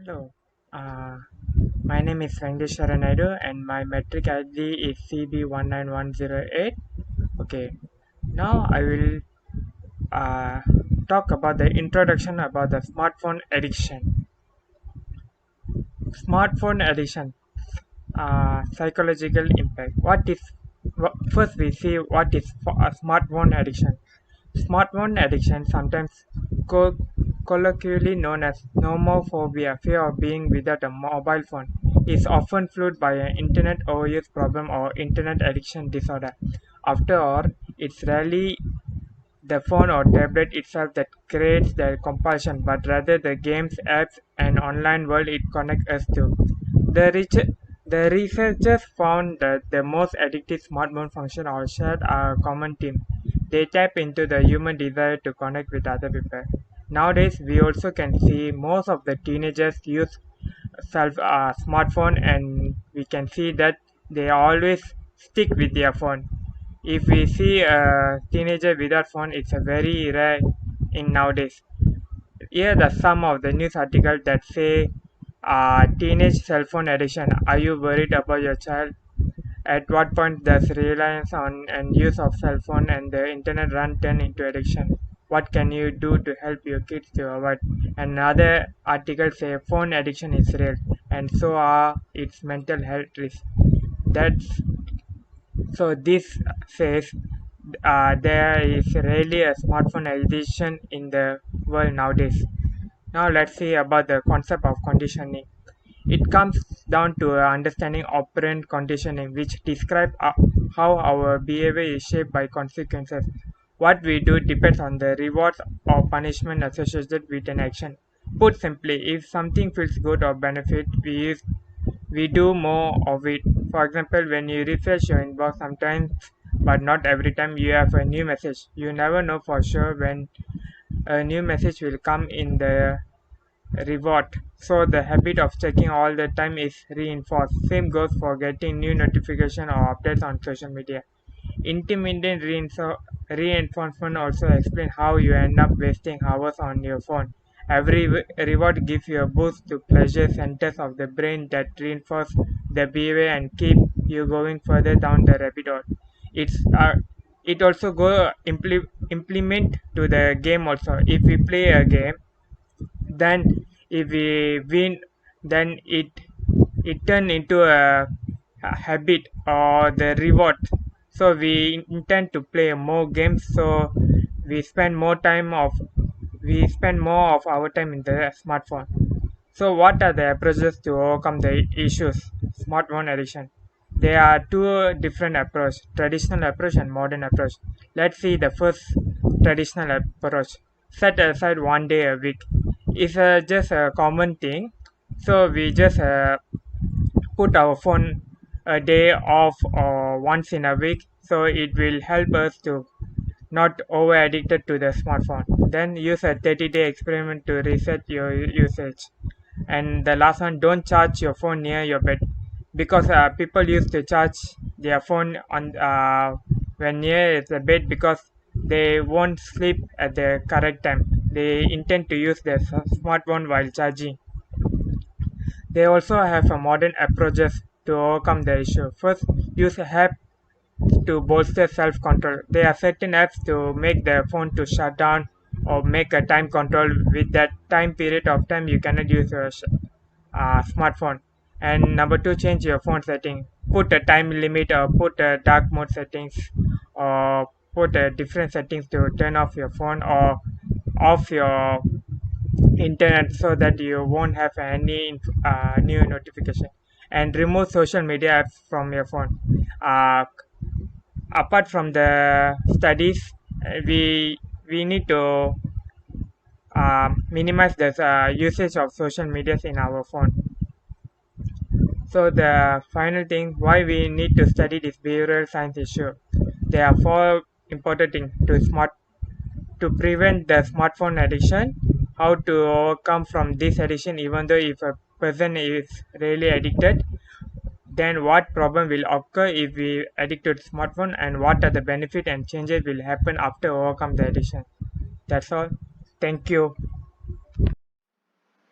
Hello, uh, my name is Venkateshwara Naidu and my metric ID is CB19108. Okay, now I will uh, talk about the introduction about the smartphone addiction. Smartphone addiction, psychological impact. First we see what is a smartphone addiction. Smartphone addiction, sometimes co- colloquially known as nomophobia, fear of being without a mobile phone, is often fueled by an internet overuse problem or internet addiction disorder. After all, it's rarely the phone or tablet itself that creates the compulsion, but rather the games, apps, and online world it connects us to. The, rich, the researchers found that the most addictive smartphone function are shared a common theme. They tap into the human desire to connect with other people. Nowadays, we also can see most of the teenagers use self smartphone, and we can see that they always stick with their phone. If we see a teenager without phone, it's a very rare in nowadays. Here are some of the news articles that say teenage cell phone addiction. Are you worried about your child? At what point does reliance on and use of cell phone and the internet run turn into addiction? What can you do to help your kids to avoid? Another article say phone addiction is real and so are its mental health risks. That's so this says there is really a smartphone addiction in the world nowadays. Now let's see about the concept of conditioning. It comes down to a understanding operant conditioning, which describes how our behavior is shaped by consequences. What we do depends on the rewards or punishment associated with an action. Put simply, if something feels good or benefit, we do more of it. For example, when you refresh your inbox sometimes, but not every time you have a new message. You never know for sure when a new message will come in the reward. So the habit of checking all the time is reinforced. Same goes for getting new notification or updates on social media. Intermittent reinforcement also explains how you end up wasting hours on your phone. Every reward gives you a boost to pleasure centers of the brain that reinforce the behavior and keep you going further down the rabbit hole. It's it also go implement to the game also. If we play a game, then if we win, then it turn into a habit or the reward, so we intend to play more games, so we spend more time of we spend more of our time in the smartphone. So what are the approaches to overcome the issues smartphone addiction? There are two different approach, traditional approach and modern approach. Let's see the first traditional approach. Set aside one day a week. It's just a common thing. So we just put our phone a day off or once in a week. So it will help us to not over addicted to the smartphone. Then use a 30-day experiment to reset your usage. And the last one, don't charge your phone near your bed, because people used to charge their phone on when near the bed, because they won't sleep at the correct time. They intend to use their smartphone while charging. They also have a modern approaches to overcome the issue. First, use a app to bolster self-control. There are certain apps to make the phone to shut down or make a time control. With that time period of time, you cannot use your smartphone. And number two, change your phone setting. Put a time limit or put a dark mode settings, or put a different settings to turn off your phone or off your internet, so that you won't have any new notification. And remove social media apps from your phone. Uh, Apart from the studies, we need to minimize the usage of social medias in our phone. So the final thing, why we need to study this behavioral science issue. There are four important things to prevent the smartphone addiction, how to overcome from this addiction even though if a person is really addicted, then what problem will occur if we addict to smartphone, and what are the benefit and changes will happen after overcome the addiction. That's all. Thank you.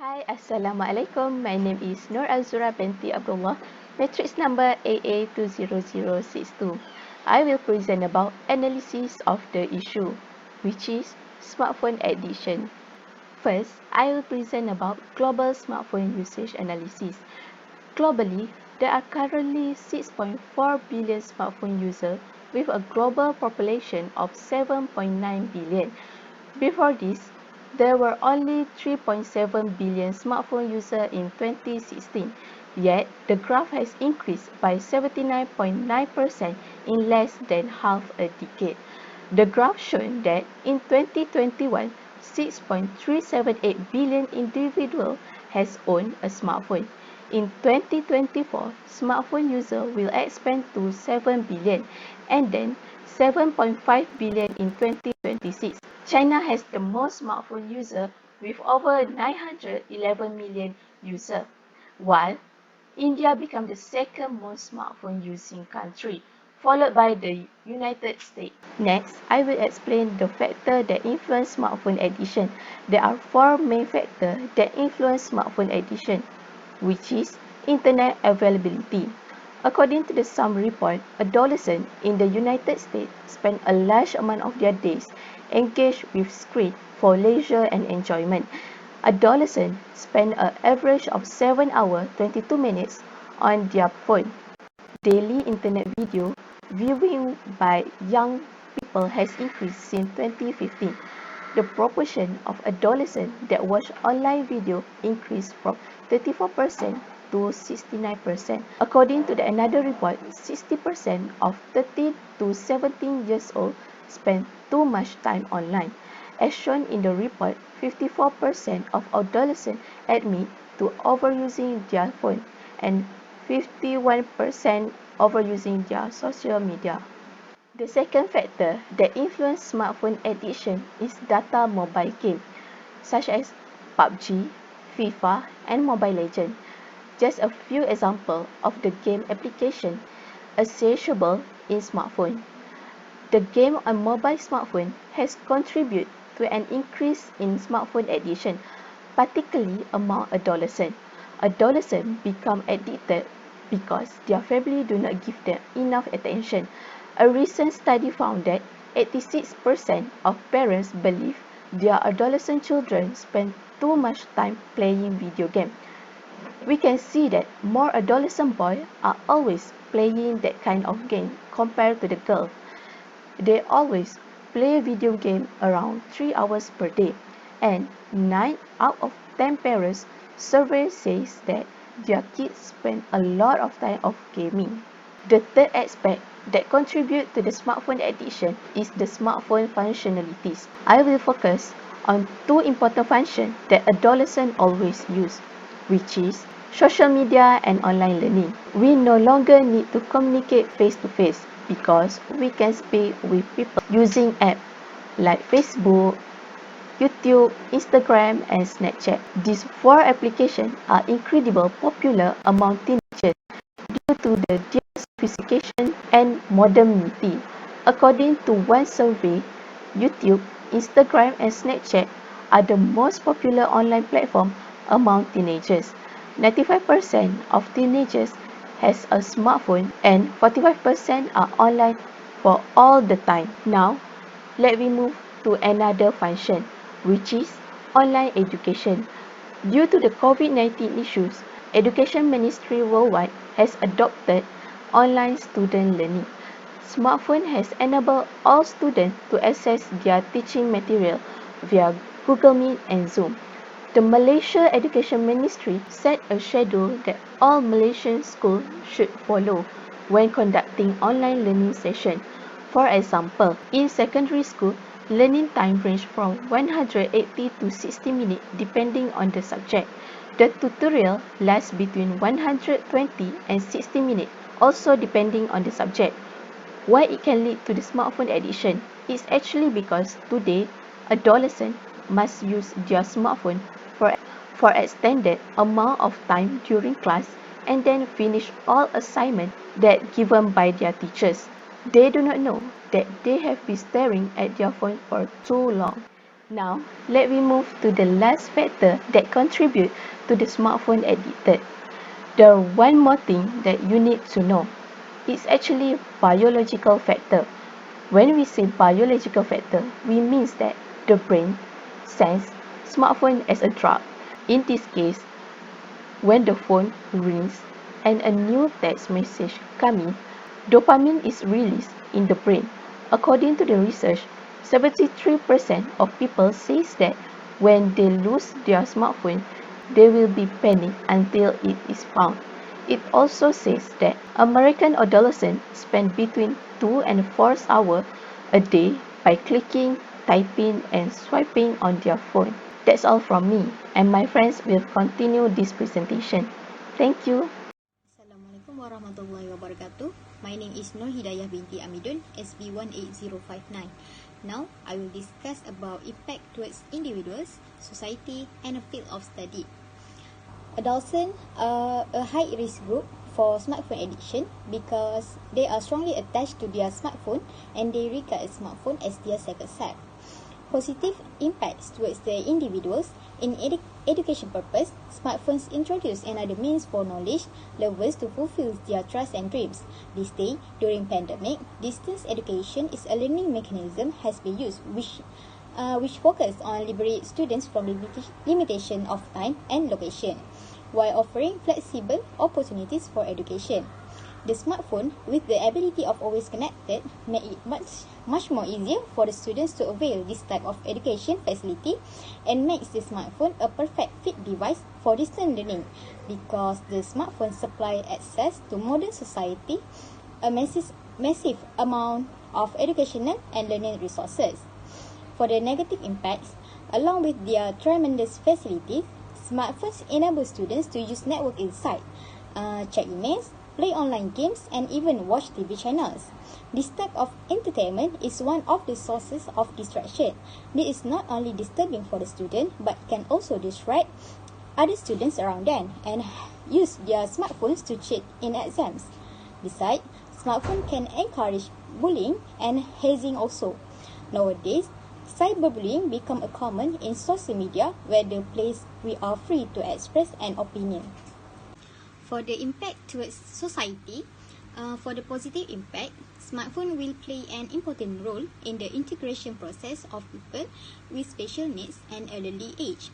Hi, Assalamualaikum. My name is Nur Azura binti Abdullah, matrix number AA20062. I will present about analysis of the issue, which is smartphone addiction. First, I will present about global smartphone usage analysis. Globally, there are currently 6.4 billion smartphone users with a global population of 7.9 billion. Before this, there were only 3.7 billion smartphone users in 2016, yet the graph has increased by 79.9% in less than half a decade. The graph shown that in 2021, 6.378 billion individuals has owned a smartphone. In 2024, smartphone users will expand to 7 billion and then 7.5 billion in 2026. China has the most smartphone users with over 911 million users, while India became the second most smartphone using country, followed by the United States. Next, I will explain the factors that influence smartphone addiction. There are four main factors that influence smartphone addiction, which is internet availability. According to some report, adolescents in the United States spend a large amount of their days engaged with screen for leisure and enjoyment. Adolescents spend an average of 7 hours 22 minutes on their phone. Daily internet video viewing by young people has increased since 2015. The proportion of adolescents that watch online video increased from 34% to 69%. According to another report, 60% of 13 to 17 years old spend too much time online. As shown in the report, 54% of adolescents admit to overusing their phone and 51% overusing their social media. The second factor that influences smartphone addiction is data mobile game, such as PUBG, FIFA, and Mobile Legends. Just a few examples of the game application accessible in smartphone. The game on mobile smartphone has contributed to an increase in smartphone addiction, particularly among adolescents. Adolescents become addicted because their family do not give them enough attention. A recent study found that 86% of parents believe their adolescent children spend too much time playing video games. We can see that more adolescent boys are always playing that kind of game compared to the girls. They always play video game around 3 hours per day, and 9 out of 10 parents survey says that their kids spend a lot of time of gaming. The third aspect that contribute to the smartphone addiction is the smartphone functionalities. I will focus on two important functions that adolescents always use, which is social media and online learning. We no longer need to communicate face to face because we can speak with people using apps like Facebook, YouTube, Instagram, and Snapchat. These four applications are incredibly popular among teenagers due to the sophistication and modernity. According to one survey, YouTube, Instagram, and Snapchat are the most popular online platforms among teenagers. 95% of teenagers has a smartphone and 45% are online for all the time. Now, let me move to another function, which is online education. Due to the COVID-19 issues, Education Ministry worldwide has adopted online student learning. Smartphone has enabled all students to access their teaching material via Google Meet and Zoom. The Malaysia Education Ministry set a schedule that all Malaysian schools should follow when conducting online learning sessions. For example, in secondary school, learning time range from 180 to 60 minutes depending on the subject. The tutorial lasts between 120 and 60 minutes, also depending on the subject. Why it can lead to the smartphone addiction is actually because today adolescents must use their smartphone for, for extended amount of time during class and then finish all assignments that given by their teachers. They do not know that they have been staring at their phone for too long. Now, let me move to the last factor that contribute to the smartphone addicted. The one more thing that you need to know, it's actually biological factor. When we say biological factor, we means that the brain sense smartphone as a drug. In this case, when the phone rings and a new text message comes in, dopamine is released in the brain. According to the research, 73% of people says that when they lose their smartphone, they will be panicked until it is found. It also says that American adolescents spend between 2 and 4 hours a day by clicking, typing, and swiping on their phone. That's all from me, and my friends will continue this presentation. Thank you. Assalamualaikum warahmatullahi wabarakatuh. My name is Nur Hidayah binti Amidun, SB 18059. Now, I will discuss about impact towards individuals, society, and a field of study. Adolescents are a high-risk group for smartphone addiction because they are strongly attached to their smartphone and they regard a smartphone as their second self. Positive impacts towards the individuals in education purpose, smartphones introduce another means for knowledge lovers to fulfill their trust and dreams. This day, during pandemic, distance education is a learning mechanism has been used, which focus on liberate students from limitation of time and location, while offering flexible opportunities for education. The smartphone, with the ability of always connected, make it much more easier for the students to avail this type of education facility and makes the smartphone a perfect fit device for distant learning because the smartphone supply access to modern society a massive amount of educational and learning resources. For the negative impacts, along with their tremendous facilities, smartphones enable students to use network insight, check emails, play online games, and even watch TV channels. This type of entertainment is one of the sources of distraction. This is not only disturbing for the student, but can also distract other students around them and use their smartphones to cheat in exams. Besides, smartphone can encourage bullying and hazing also. Nowadays, cyberbullying become a common in social media where the place we are free to express an opinion. For the impact towards society, for the positive impact, smartphone will play an important role in the integration process of people with special needs and elderly age.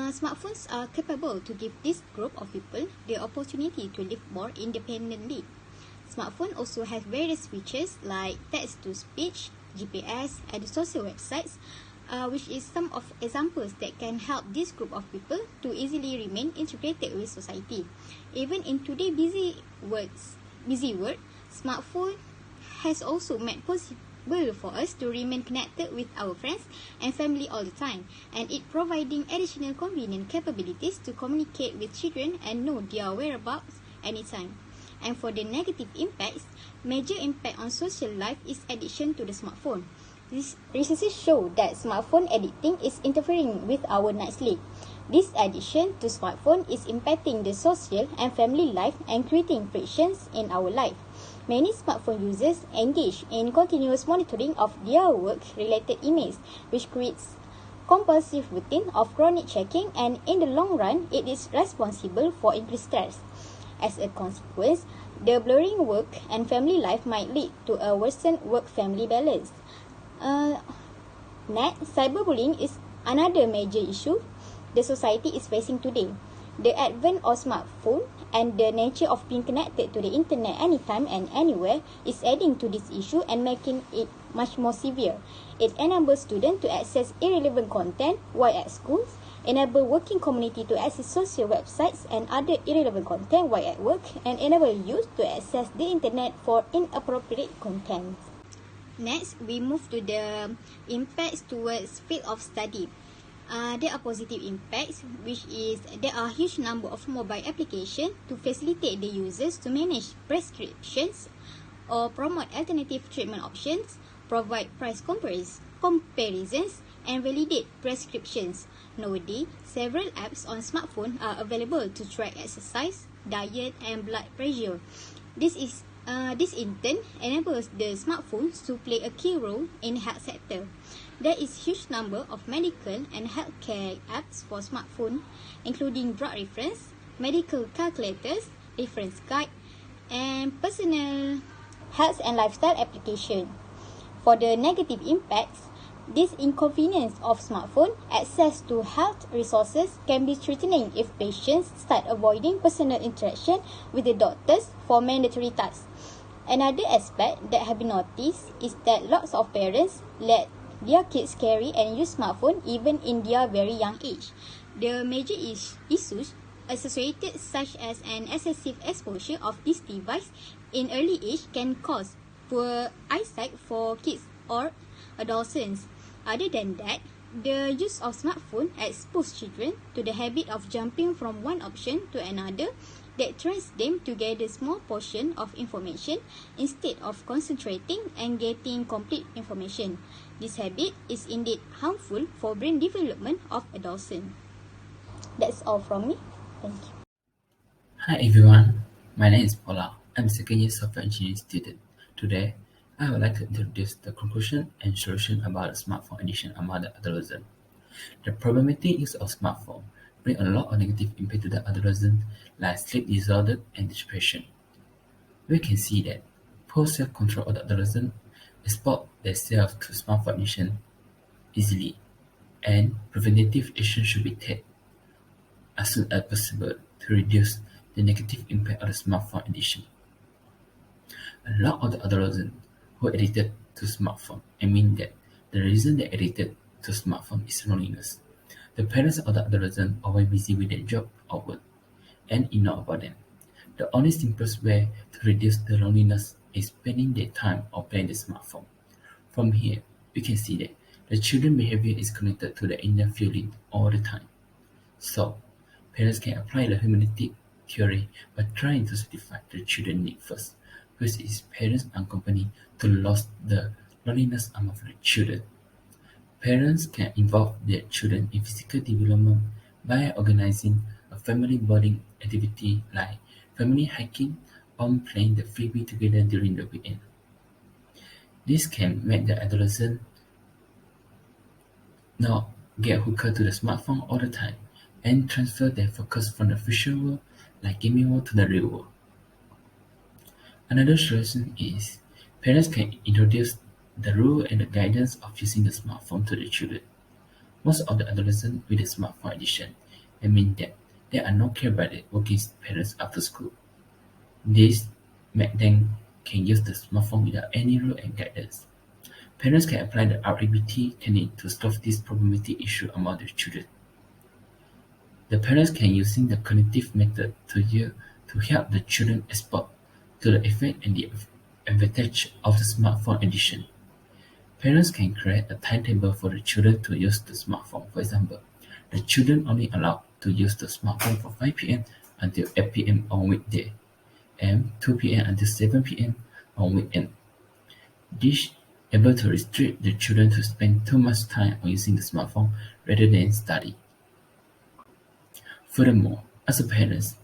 Smartphones are capable to give this group of people the opportunity to live more independently. Smartphone also have various features like text-to-speech, GPS, and social websites, which is some of examples that can help this group of people to easily remain integrated with society. Even in today's busy world, smartphone has also made possible for us to remain connected with our friends and family all the time, and it providing additional convenient capabilities to communicate with children and know their whereabouts anytime. And for the negative impacts, major impact on social life is addiction to the smartphone. Research show that smartphone addicting is interfering with our night sleep. This addiction to smartphone is impacting the social and family life and creating frictions in our life. Many smartphone users engage in continuous monitoring of their work-related emails, which creates compulsive routine of chronic checking, and in the long run, it is responsible for increased stress. As a consequence, the blurring work and family life might lead to a worsened work-family balance. Cyberbullying is another major issue the society is facing today. The advent of smartphone and the nature of being connected to the internet anytime and anywhere is adding to this issue and making it much more severe. It enables students to access irrelevant content while at schools, enable working community to access social websites and other irrelevant content while at work, and enable youth to access the internet for inappropriate content. Next, we move to the impacts towards field of study. There are positive impacts, which is there are huge number of mobile applications to facilitate the users to manage prescriptions or promote alternative treatment options, provide price comparisons, and validate prescriptions. Nowadays, several apps on smartphone are available to track exercise, diet, and blood pressure. This is This in turn enables the smartphones to play a key role in the health sector. There is huge number of medical and healthcare apps for smartphone, including drug reference, medical calculators, reference guide, and personal health and lifestyle application. For the negative impacts, this inconvenience of smartphone access to health resources can be threatening if patients start avoiding personal interaction with the doctors for mandatory tasks. Another aspect that have been noticed is that lots of parents let their kids carry and use smartphone even in their very young age. The major issues associated such as an excessive exposure of this device in early age can cause poor eyesight for kids or adolescents. Other than that, the use of smartphone exposes children to the habit of jumping from one option to another that trains them to gather small portion of information instead of concentrating and getting complete information. This habit is indeed harmful for brain development of adolescents. That's all from me. Thank you. Hi everyone, my name is Paula. I'm a second year software engineering student. Today, I would like to introduce the conclusion and solution about smartphone addiction among the adolescents. The problematic use of smartphone bring a lot of negative impact to the adolescent, like sleep disorder and depression. We can see that poor self-control of the adolescent expose themselves to smartphone addiction easily, and preventative action should be taken as soon as possible to reduce the negative impact of the smartphone addiction. A lot of the adolescents who are addicted to smartphone, I mean that the reason they're addicted to smartphone is loneliness. The parents of the adolescent are always busy with their job or work and ignore about them. The only simplest way to reduce the loneliness is spending their time on playing the smartphone. From here, we can see that the children's behavior is connected to the inner feeling all the time. So, parents can apply the humanistic theory by trying to satisfy the children's need first, which is parents accompany to lose the loneliness among the children. Parents can involve their children in physical development by organizing a family bonding activity like family hiking or playing the freebie together during the weekend. This can make the adolescent not get hooked to the smartphone all the time and transfer their focus from the virtual world like gaming world to the real world. Another solution is parents can introduce the rule and the guidance of using the smartphone to the children. Most of the adolescents with the smartphone addiction mean that they are not cared by the working parents after school. This makes them can use the smartphone without any rule and guidance. Parents can apply the RABT technique to solve this problematic issue among their children. The parents can using the cognitive method to help the children expose to the effect and the advantage of the smartphone addiction. Parents can create a timetable for the children to use the smartphone. For example, the children only allowed to use the smartphone from 5 p.m. until 8 p.m. on weekday and 2 p.m. until 7 p.m. on weekend. This able to restrict the children to spend too much time on using the smartphone rather than study. Furthermore, as a parents,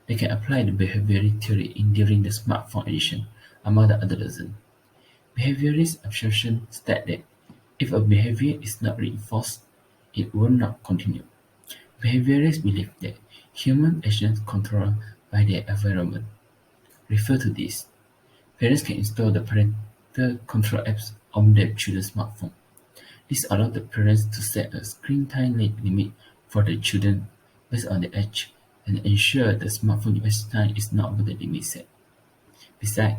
they can apply the behavioral theory in during the smartphone addiction among the adolescents. Behaviorist assumption state that if a behavior is not reinforced, it will not continue. Behaviorists believe that human actions controlled by their environment. Refer to this. Parents can install the parental control apps on their children's smartphone. This allows the parents to set a screen time limit for their children based on their age and ensure the smartphone usage time is not over the limit set. Besides,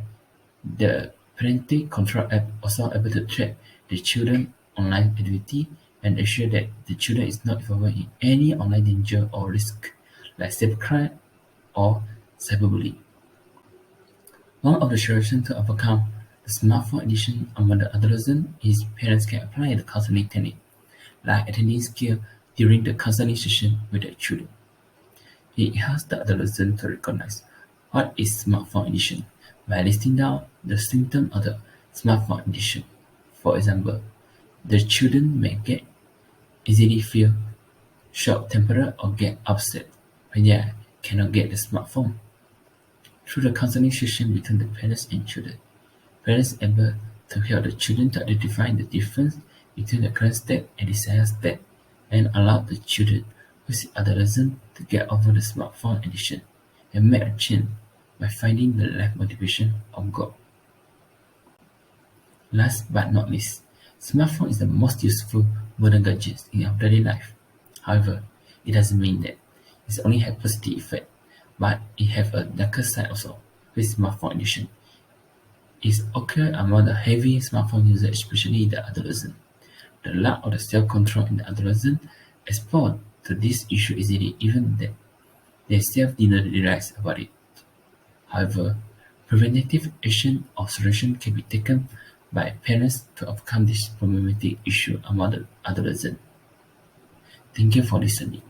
the parental control app also able to track the children's online activity and ensure that the children is not involved in any online danger or risk like cybercrime or cyberbullying. One of the solutions to overcome the smartphone addiction among the adolescents is parents can apply the counseling technique, like attending skill during the counseling session with their children. It helps the adolescent to recognize what is smartphone addiction by listing down the symptoms of the smartphone addiction. For example, the children may get easily feel short-tempered or get upset when they cannot get the smartphone. through the counseling session between the parents and children. Parents able to help the children to identify the difference between the current state and desired state, and allow the children who is adolescent to get over the smartphone addiction and make a change by finding the life motivation of God. Last but not least, smartphone is the most useful modern gadget in our daily life. However, it doesn't mean that it only has positive effect, but it has a darker side also with smartphone addiction. It occurs among the heavy smartphone users, especially the adolescent. The lack of the self-control in the adolescent expose to this issue easily, even that they self-didn't realize about it. However, preventative action or solution can be taken by parents to overcome this problematic issue among the adolescent. Thank you for listening.